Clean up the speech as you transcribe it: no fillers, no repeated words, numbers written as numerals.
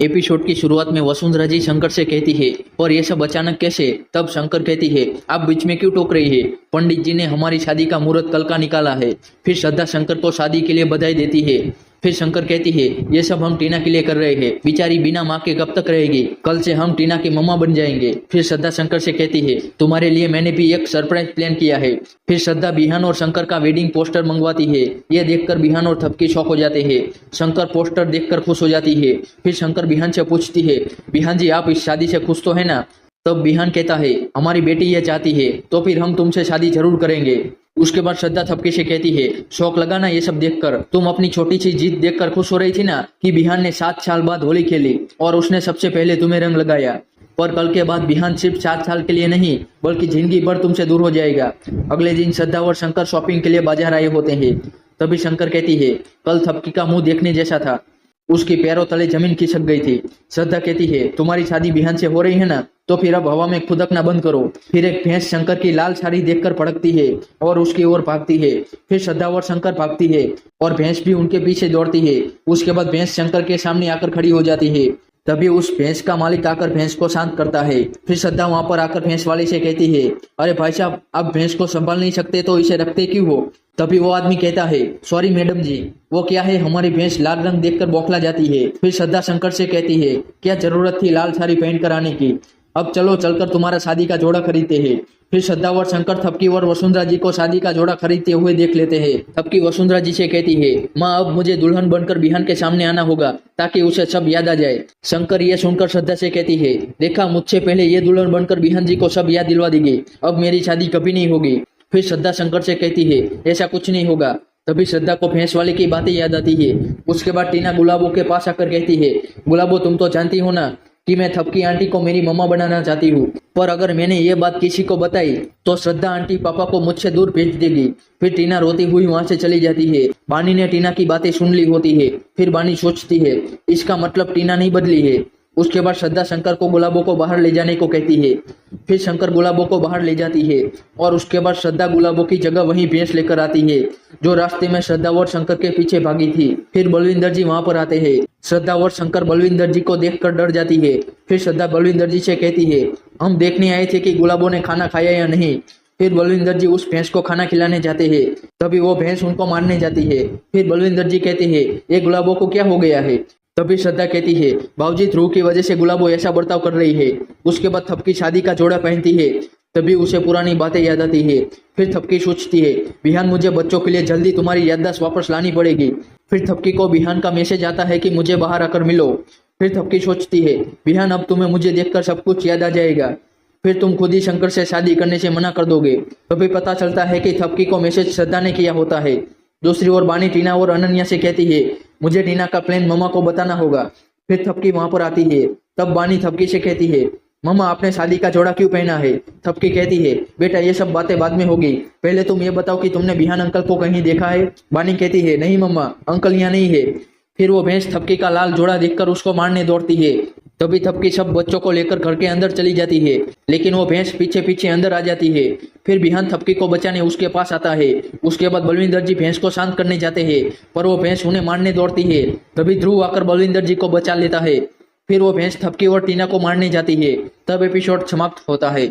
Episode की शुरुआत में वसुंधरा जी शंकर से कहती है, और ये सब अचानक कैसे? तब शंकर कहती है, आप बीच में क्यों टोक रही है? पंडित जी ने हमारी शादी का मुहूर्त कल का निकाला है। फिर श्रद्धा शंकर को शादी के लिए बधाई देती है। फिर शंकर कहती है, ये सब हम टीना के लिए कर रहे हैं। बेचारी बिना माँ के कब तक रहेगी? कल से हम टीना की मम्मा बन जाएंगे। फिर श्रद्धा शंकर से कहती है, तुम्हारे लिए मैंने भी एक सरप्राइज प्लान किया है। फिर श्रद्धा बिहान और शंकर का वेडिंग पोस्टर मंगवाती है। ये देखकर बिहान और थपकी शौक हो जाते हैं। शंकर पोस्टर देखकर खुश हो जाती है। फिर शंकर बिहान से पूछती है, बिहान जी आप इस शादी से खुश तो है ना? तब बिहान कहता है, हमारी बेटी ये चाहती है तो फिर हम तुमसे शादी जरूर करेंगे। उसके बाद श्रद्धा थपकी से कहती है, शौक लगा ना ये सब देखकर? तुम अपनी छोटी सी जीत देखकर खुश हो रही थी ना कि बिहान ने 7 साल बाद होली खेली और उसने सबसे पहले तुम्हें रंग लगाया। पर कल के बाद बिहान सिर्फ 7 साल के लिए नहीं बल्कि जिंदगी भर तुमसे दूर हो जाएगा। अगले दिन श्रद्धा और शंकर शॉपिंग के लिए बाजार आए होते हैं। तभी शंकर कहती है, कल थपकी का मुंह देखने जैसा था, उसके पैरों तले जमीन खिसक गई थी। श्रद्धा कहती है, तुम्हारी शादी बिहान से हो रही है ना, तो फिर अब हवा में खुदकना बंद करो। फिर एक भैंस शंकर की लाल साड़ी देखकर भड़कती है और उसकी ओर भागती है। फिर श्रद्धा और शंकर भागती है और भैंस भी उनके पीछे दौड़ती है। उसके बाद भैंस शंकर के सामने आकर खड़ी हो जाती है। तभी उस भैंस का मालिक आकर भैंस को शांत करता है। फिर श्रद्धा वहां पर आकर भैंस वाले से कहती है, अरे भाई साहब, आप भैंस को संभाल नहीं सकते तो इसे रखते क्यों हो? तभी वो आदमी कहता है, सॉरी मैडम जी, वो क्या है, हमारी भैंस लाल रंग देखकर बौखला जाती है। फिर श्रद्धा शंकर से कहती है, क्या जरूरत थी लाल साड़ी पहन कर आने की? अब चलो चलकर तुम्हारा शादी का जोड़ा खरीदते हैं। फिर श्रद्धा और शंकर थपकी और वसुंधरा जी को शादी का जोड़ा खरीदते हुए देख लेते हैं। थपकी वसुंधरा जी से कहती है, माँ अब मुझे दुल्हन बनकर बिहान के सामने आना होगा ताकि उसे सब याद आ जाए। शंकर ये सुनकर श्रद्धा से कहती है, देखा, मुझसे पहले ये दुल्हन बनकर बिहान जी को सब याद दिलवा देगी। अब मेरी शादी कभी नहीं होगी। फिर श्रद्धा शंकर से कहती है, ऐसा कुछ नहीं होगा। तभी श्रद्धा को भैंस वाले की बातें याद आती है। उसके बाद टीना गुलाबो के पास आकर कहती है, गुलाबो तुम तो जानती हो ना कि मैं थपकी आंटी को मेरी मम्मा बनाना चाहती हूँ, पर अगर मैंने ये बात किसी को बताई तो श्रद्धा आंटी पापा को मुझसे दूर भेज देगी। फिर टीना रोती हुई वहां से चली जाती है। बानी ने टीना की बातें सुन ली होती है। फिर बानी सोचती है, इसका मतलब टीना नहीं बदली है। उसके बाद श्रद्धा शंकर को गुलाबो को बाहर ले जाने को कहती है। फिर शंकर गुलाबो को बाहर ले जाती है और उसके बाद श्रद्धा गुलाबो की जगह वहीं भैंस लेकर आती है जो रास्ते में श्रद्धा और शंकर के पीछे भागी थी। फिर बलविंदर जी वहां पर आते हैं। श्रद्धा और शंकर बलविंदर जी को देखकर डर जाती है। फिर श्रद्धा बलविंदर जी से कहती है, हम देखने आए थे कि गुलाबो ने खाना खाया या नहीं। फिर बलविंदर जी उस भैंस को खाना खिलाने जाते हैं। तभी वो भैंस उनको मारने जाती है। फिर बलविंदर जी कहते हैं, ये गुलाबो को क्या हो गया है? तभी श्रद्धा कहती है, बाबूजी ध्रुव की वजह से गुलाबो ऐसा बर्ताव कर रही है। उसके बाद थपकी शादी का जोड़ा पहनती है। तभी उसे पुरानी बातें याद आती है। फिर थपकी सोचती है, बिहान मुझे बच्चों के लिए जल्दी तुम्हारी याददाश्त वापस लानी पड़ेगी। फिर थपकी को बिहान का मैसेज आता है कि मुझे बाहर आकर मिलो। फिर थपकी सोचती है, बिहान अब तुम्हें मुझे देखकर सब कुछ याद आ जाएगा। फिर तुम खुद ही शंकर से शादी करने से मना कर दोगे। तभी पता चलता है कि थपकी को मैसेज श्रद्धा ने किया होता है। दूसरी ओर बानी टीना और अनन्या से कहती है, मुझे टीना का प्लान मम्मा को बताना होगा। फिर थपकी वहां पर आती है। तब बानी थपकी से कहती है, मम्मा आपने शादी का जोड़ा क्यों पहना है? थपकी कहती है, बेटा ये सब बातें बाद में होगी, पहले तुम ये बताओ कि तुमने बिहान अंकल को कहीं देखा है? बानी कहती है, नहीं मम्मा, अंकल यहाँ नहीं है। फिर वो भैंस थपकी का लाल जोड़ा देखकर उसको मारने दौड़ती है। तभी थपकी सब बच्चों को लेकर घर के अंदर चली जाती है, लेकिन वो भैंस पीछे पीछे अंदर आ जाती है। फिर बिहान थपकी को बचाने उसके पास आता है। उसके बाद बलविंदर जी भैंस को शांत करने जाते हैं, पर वो भैंस उन्हें मारने दौड़ती है। तभी ध्रुव आकर बलविंदर जी को बचा लेता है। फिर वो भैंस थपकी और टीना को मारने जाती है। तब एपिसोड समाप्त होता है।